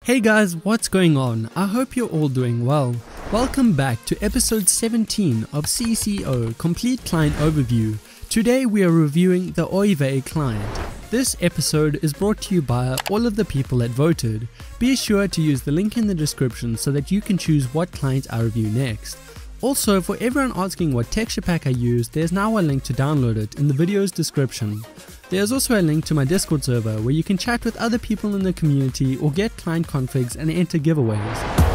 Hey guys, what's going on? I hope you're all doing well. Welcome back to episode 17 of C.C.O. Complete Client Overview. Today we are reviewing the Oyvey client. This episode is brought to you by all of the people that voted. Be sure to use the link in the description so that you can choose what client I review next. Also, for everyone asking what texture pack I use, there's now a link to download it in the video's description. There's also a link to my Discord server where you can chat with other people in the community or get client configs and enter giveaways.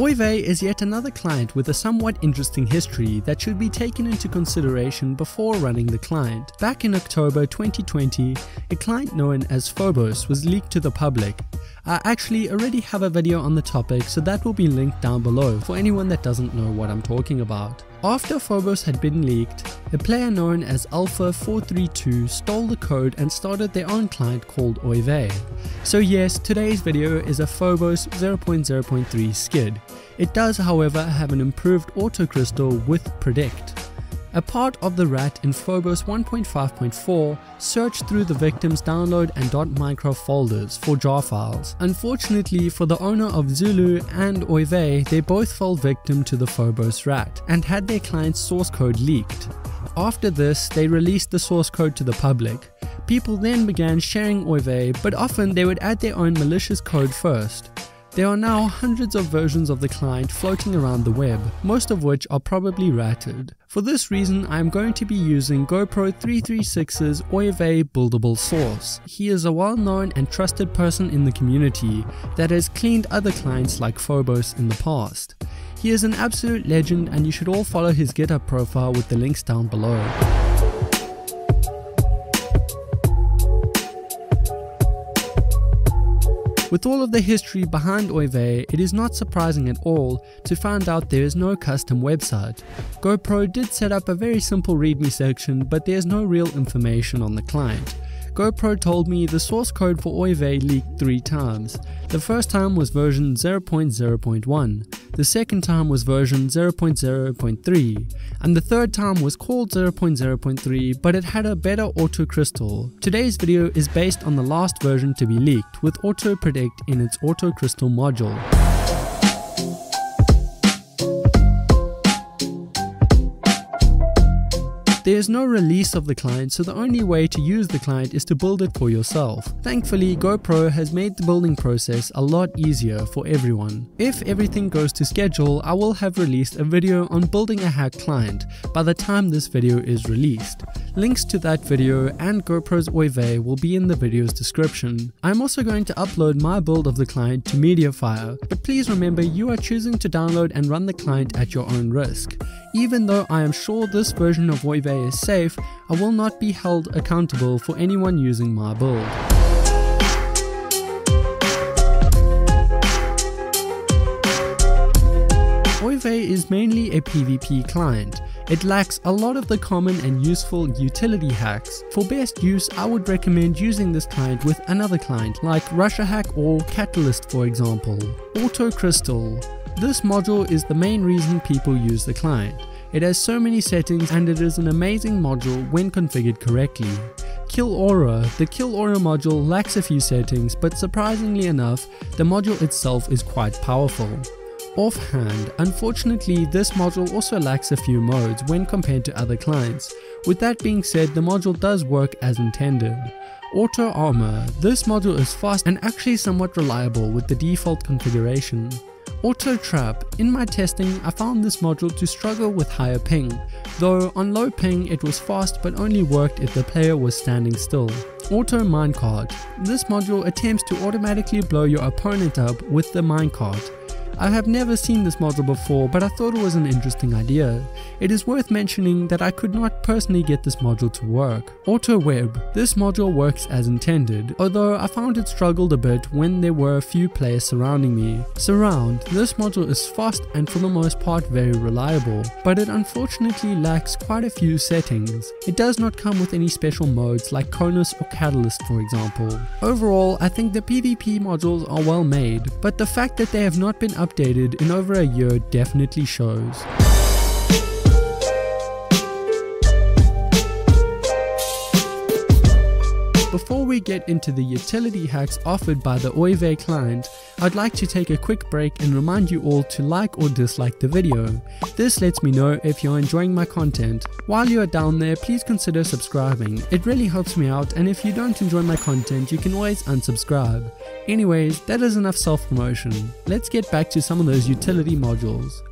Oyvey is yet another client with a somewhat interesting history that should be taken into consideration before running the client. Back in October 2020, a client known as Phobos was leaked to the public. I actually already have a video on the topic, so that will be linked down below for anyone that doesn't know what I'm talking about. After Phobos had been leaked, a player known as Alpha432 stole the code and started their own client called Oyvey. So yes, today's video is a Phobos 0.0.3 skid. It does however have an improved auto crystal with predict. A part of the rat in Phobos 1.5.4 searched through the victim's download and .micro folders for jar files. Unfortunately for the owner of Zulu and Oyvey, they both fell victim to the Phobos rat and had their client's source code leaked. After this, they released the source code to the public. People then began sharing Oyvey, but often they would add their own malicious code first. There are now hundreds of versions of the client floating around the web, most of which are probably ratted. For this reason, I am going to be using GoPro336's Oyvey buildable source. He is a well-known and trusted person in the community that has cleaned other clients like Phobos in the past. He is an absolute legend and you should all follow his GitHub profile with the links down below. With all of the history behind Oyvey, it is not surprising at all to find out there is no custom website. GoPro did set up a very simple readme section, but there is no real information on the client. GoPro told me the source code for Oyvey leaked 3 times. The first time was version 0.0.1, the second time was version 0.0.3, and the third time was called 0.0.3, but it had a better auto crystal. Today's video is based on the last version to be leaked, with auto predict in its auto crystal module. There is no release of the client, so the only way to use the client is to build it for yourself. Thankfully, GoPro has made the building process a lot easier for everyone. If everything goes to schedule, I will have released a video on building a hacked client by the time this video is released. Links to that video and GoPro's Oyvey will be in the video's description. I'm also going to upload my build of the client to Mediafire, but please remember you are choosing to download and run the client at your own risk. Even though I am sure this version of Oyvey is safe, I will not be held accountable for anyone using my build. Oyvey is mainly a PvP client. It lacks a lot of the common and useful utility hacks. For best use, I would recommend using this client with another client like RussiaHack or Catalyst for example. Auto Crystal. This module is the main reason people use the client. It has so many settings and it is an amazing module when configured correctly. Kill Aura. The Kill Aura module lacks a few settings, but surprisingly enough, the module itself is quite powerful. Offhand. Unfortunately, this module also lacks a few modes when compared to other clients. With that being said, the module does work as intended. Auto Armor. This module is fast and actually somewhat reliable with the default configuration. Auto Trap. In my testing, I found this module to struggle with higher ping, though on low ping it was fast but only worked if the player was standing still. Auto Minecart. This module attempts to automatically blow your opponent up with the minecart. I have never seen this module before, but I thought it was an interesting idea. It is worth mentioning that I could not personally get this module to work. Auto Web. This module works as intended, although I found it struggled a bit when there were a few players surrounding me. Surround. This module is fast and for the most part very reliable, but it unfortunately lacks quite a few settings. It does not come with any special modes like Conus or Catalyst for example. Overall, I think the PvP modules are well made, but the fact that they have not been updated in over a year definitely shows. Before we get into the utility hacks offered by the Oyvey client, I'd like to take a quick break and remind you all to like or dislike the video. This lets me know if you're enjoying my content. While you are down there, please consider subscribing. It really helps me out, and if you don't enjoy my content, you can always unsubscribe. Anyways, that is enough self-promotion. Let's get back to some of those utility modules.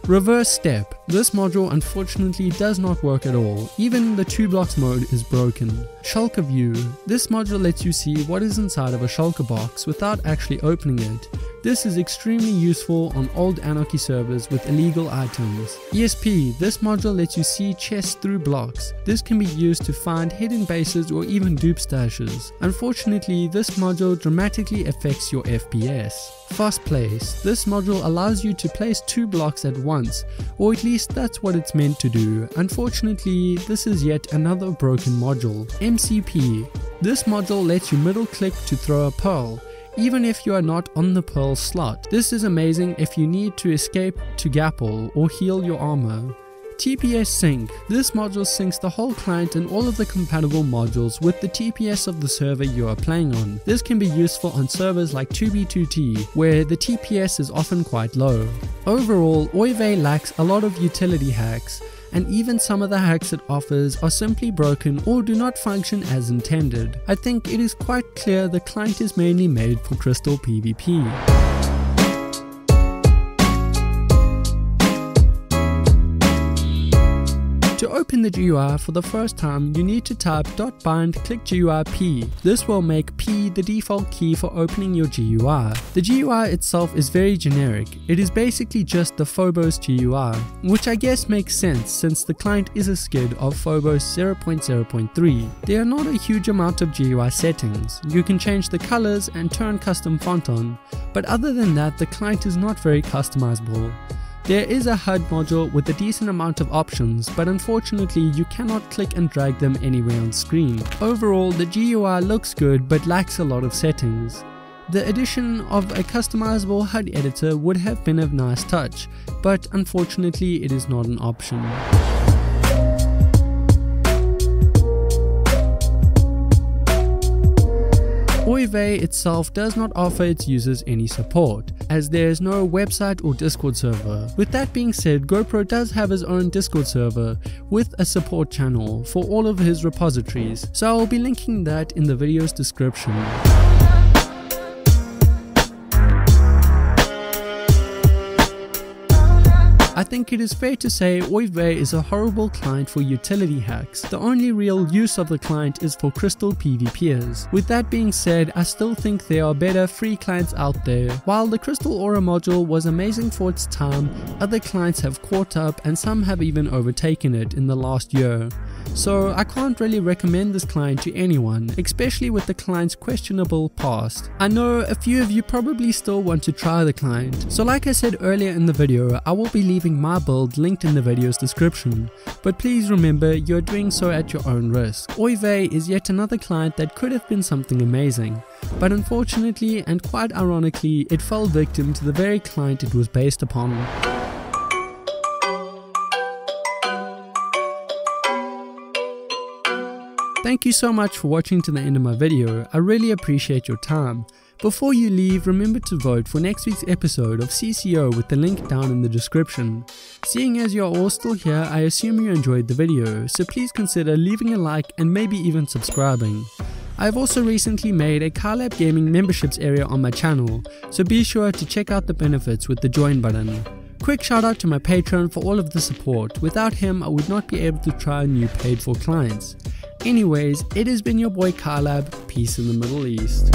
Reverse step. This module unfortunately does not work at all. Even the 2 blocks mode is broken. Shulker view. This module lets you see what is inside of a shulker box without actually opening it. This is extremely useful on old Anarchy servers with illegal items. ESP. This module lets you see chests through blocks. This can be used to find hidden bases or even dupe stashes. Unfortunately, this module dramatically affects your FPS. Fast place. This module allows you to place 2 blocks at once, or at least that's what it's meant to do. Unfortunately, this is yet another broken module. MCP. This module lets you middle click to throw a pearl, even if you are not on the pearl slot. This is amazing if you need to escape to Gapple or heal your armor. TPS sync. This module syncs the whole client and all of the compatible modules with the TPS of the server you are playing on. This can be useful on servers like 2B2T, where the TPS is often quite low. Overall, Oyvey lacks a lot of utility hacks, and even some of the hacks it offers are simply broken or do not function as intended. I think it is quite clear the client is mainly made for Crystal PvP. To open the GUI for the first time, you need to type .bind click GUI P. This will make P the default key for opening your GUI. The GUI itself is very generic. It is basically just the Phobos GUI, which I guess makes sense since the client is a skid of Phobos 0.0.3. There are not a huge amount of GUI settings. You can change the colors and turn custom font on, but other than that, the client is not very customizable. There is a HUD module with a decent amount of options, but unfortunately you cannot click and drag them anywhere on screen. Overall, the GUI looks good but lacks a lot of settings. The addition of a customizable HUD editor would have been a nice touch, but unfortunately it is not an option. Oyvey itself does not offer its users any support, as there is no website or Discord server. With that being said, GoPro does have his own Discord server with a support channel for all of his repositories, so I'll be linking that in the video's description. I think it is fair to say Oyvey is a horrible client for utility hacks. The only real use of the client is for Crystal PvPers. With that being said, I still think there are better free clients out there. While the Crystal Aura module was amazing for its time, other clients have caught up and some have even overtaken it in the last year. So I can't really recommend this client to anyone, especially with the client's questionable past. I know a few of you probably still want to try the client, so like I said earlier in the video, I will be leaving my build linked in the video's description, but please remember you're doing so at your own risk. Oyvey is yet another client that could have been something amazing, but unfortunately and quite ironically it fell victim to the very client it was based upon. Thank you so much for watching to the end of my video. I really appreciate your time. Before you leave, remember to vote for next week's episode of C.C.O with the link down in the description. Seeing as you're all still here, I assume you enjoyed the video, so please consider leaving a like and maybe even subscribing. I've also recently made a KiLAB Gaming memberships area on my channel, so be sure to check out the benefits with the join button. Quick shout out to my patron for all of the support. Without him, I would not be able to try new paid for clients. Anyways, it has been your boy KiLAB. Peace in the Middle East.